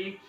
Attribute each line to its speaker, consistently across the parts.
Speaker 1: 1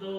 Speaker 1: 2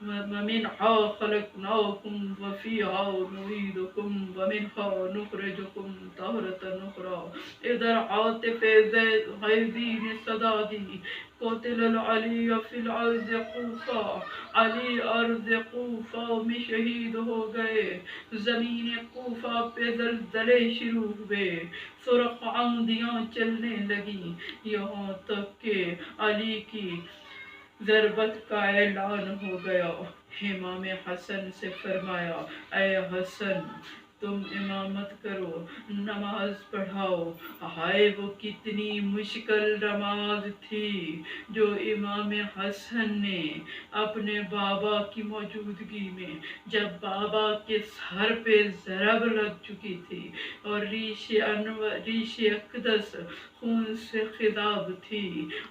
Speaker 1: ومنها خلقناكم وفيها نعيدكم ومنها نخرجكم تارة أخرى. ادھر عاطف غیبی نے صدا دی قتل العلی فی الارض کوفہ، علی ارض کوفہ میں شہید ہو گئے، زمین کوفہ پہ زلزلے شروع ہوئے، سرخ آندیاں چلنے لگیں، یہاں تک کہ علی کی ضربت کا اعلان ہو گیا۔ امام حسن سے فرمایا اے حسن تم امامت کرو، نماز پڑھاؤ۔ ہائے وہ کتنی مشکل نماز تھی جو امام حسن نے اپنے بابا کی موجودگی میں، جب بابا کے سر پہ ضرب لگ چکی تھی اور ریش اقدس خون سے خضاب تھی،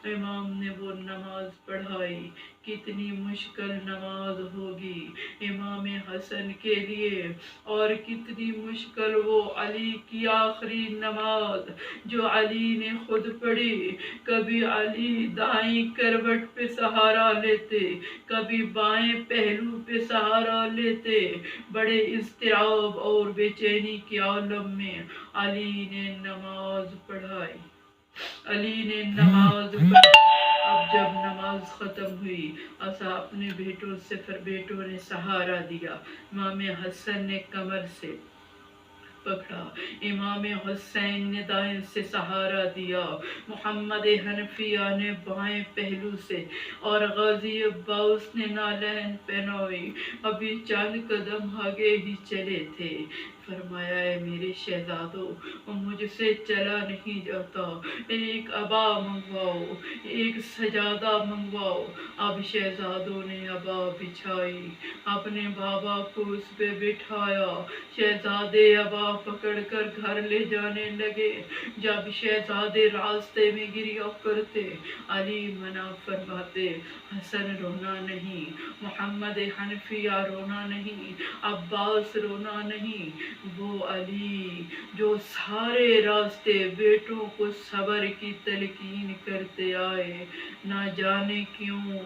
Speaker 1: امام نے وہ نماز پڑھائی۔ کتنی مشکل نماز ہوگی امام حسن کے لیے، اور کتنی مشکل وہ علی کی آخری نماز جو علی نے خود پڑھی۔ کبھی علی دائیں کروٹ پہ سہارا لیتے، کبھی بائیں پہلو پہ سہارا لیتے، بڑے اضطراب اور بے چینی کے عالم میں علی نے نماز پڑھائی، علی نے نماز پڑھی۔ اب جب نماز ختم ہوئی، اپنے بیٹوں نے سہارا دیا، امام حسن نے کمر سے پکڑا، امام حسین نے دائیں سے سہارا دیا، محمد حنفیہ نے بائیں پہلو سے، اور غازی عباس نے نالین پہنائی، ابھی چند قدم آگے ہی چلے تھے۔ فرمایا اے میرے شہزادو، مجھ سے چلا نہیں جاتا، ایک عبا منگواؤ، ایک سجادہ منگواؤ۔ اب شہزادوں نے عبا بچھائی، اپنے بابا کو اس پہ بٹھایا، شہزادے عبا پکڑ کر گھر لے جانے لگے۔ جب شہزادے راستے میں گریا کرتے، علی منع فرماتے، حسن رونا نہیں، محمد حنفیہ رونا نہیں، عباس رونا نہیں۔ وہ علی جو سارے راستے بیٹوں کو صبر کی تلقین کرتے آئے، نہ جانے کیوں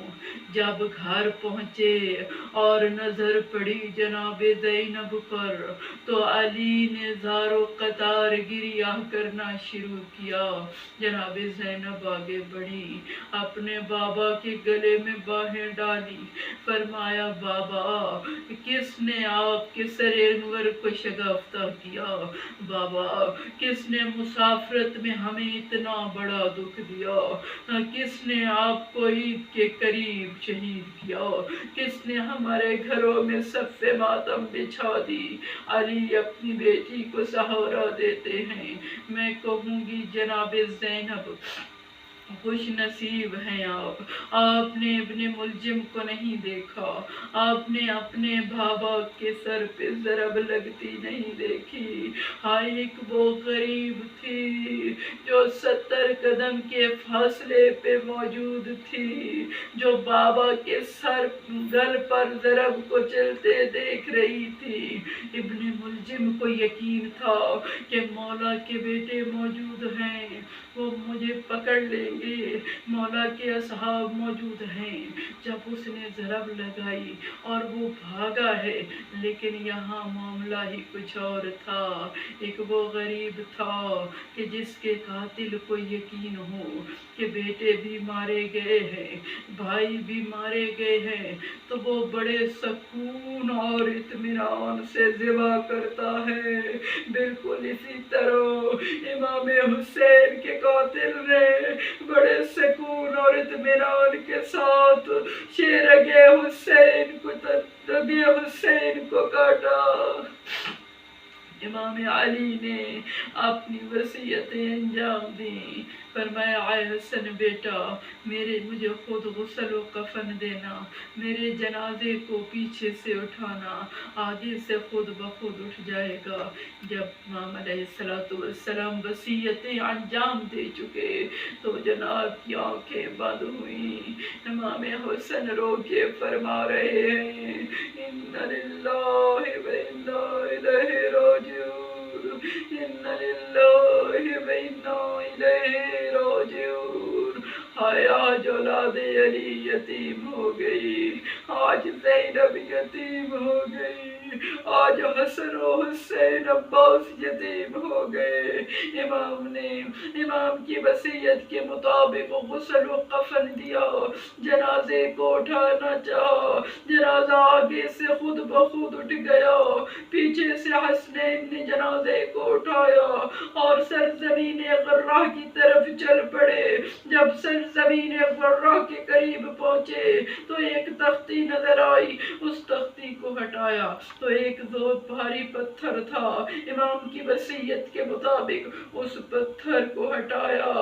Speaker 1: جب گھر پہنچے اور نظر پڑی جناب زینب پر، تو علی نے زار و قطار گریہ کرنا شروع کیا۔ جناب زینب آگے بڑھی، اپنے بابا کے گلے میں باہیں ڈالی، فرمایا بابا کس نے آپ کے سر انور کو شگافتہ کیا؟ بابا کس نے مسافرت میں ہمیں اتنا بڑا دکھ دیا؟ کس نے آپ کو عید کے قریب شہید کیا؟ کس نے ہمارے گھروں میں صف ماتم بچھا دی؟ علی اپنی بیٹی کو سہارا دیتے ہیں۔ میں کہوں گی جناب زینب خوش نصیب ہیں آپ نے ابن ملجم کو نہیں دیکھا، آپ نے اپنے بابا کے سر پہ ضرب لگتی نہیں دیکھی۔ ہائے ایک وہ غریب تھی جو 70 قدم کے فاصلے پہ موجود تھی، جو بابا کے سر گل پر ضرب کو چلتے دیکھ رہی تھی۔ ابن ملجم کو یقین تھا کہ مولا کے بیٹے موجود ہیں، وہ مجھے پکڑ لیں گے، مولا کے اصحاب موجود ہیں۔ جب اس نے ضرب لگائی اور وہ بھاگا ہے، لیکن یہاں معاملہ ہی کچھ اور تھا۔ ایک وہ غریب تھا کہ جس کے قاتل کو یقین ہو کہ بیٹے بھی مارے گئے ہیں، بھائی بھی مارے گئے ہیں، تو وہ بڑے سکون اور اطمینان سے ذبح کرتا ہے۔ بالکل اسی طرح امام حسین کے قاتل نے بڑے سکون اور اطمینان کے ساتھ شیرگے حسین کو کاٹا۔ امام علی نے اپنی وصیتیں انجام دیں، فرمایا اے حسن بیٹا مجھے خود غسل و کفن دینا، میرے جنازے کو پیچھے سے اٹھانا، آگے سے خود بخود اٹھ جائے گا۔ جب امام علیہ السلام وصیتیں انجام دے چکے تو جناب کی آنکھیں بند ہوئیں، امام حسن رو کے فرما رہے ہیں اِنَّ لِلَّهِ وَإِنَّا إِلَيْهِ راجعون، اِنَّ لِلَّهِ وَإِنَّا إِلَيْهِ راجعون۔ ہائے آج اولاد علی یتیم ہو گئی، آج یتیم ہو گئی، آج حسن و حسین عباس یتیم ہو گئے۔ امام کی وصیت کے مطابق غسل و کفن دیا، جنازے کو اٹھانا چاہا، جنازہ آگے سے خود بخود اٹھ گیا، پیچھے سے حسنین نے جنازے کو اٹھایا اور سرزمین غرہ کی طرف چل پڑے۔ جب سرزمین غرہ کے قریب پہنچے تو ایک تختی نظر آئی، اس تختی کو ہٹایا تو ایک بھاری پتھر تھا۔ امام کی وصیت کے مطابق اس پتھر کو ہٹایا،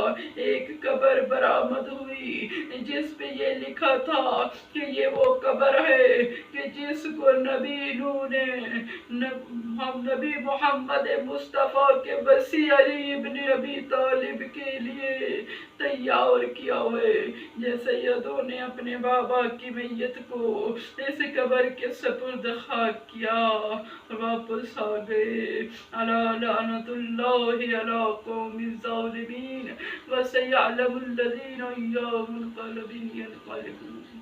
Speaker 1: ایک قبر برآمد ہوئی جس پہ یہ لکھا تھا کہ یہ وہ قبر ہے کہ جس کو نبی محمد مصطفیٰ کے وصی علی ابن ابی طالب کے لیے تیار کیا ہے۔ جیسے سیدوں نے اپنے بابا کی میت کو اس قبر کے سپرد خاک کیا اور واپس آ گئے۔ الا لعنت اللہ علی قوم الظالمین وسیعلم الذین ایام منقلب ینقلبون۔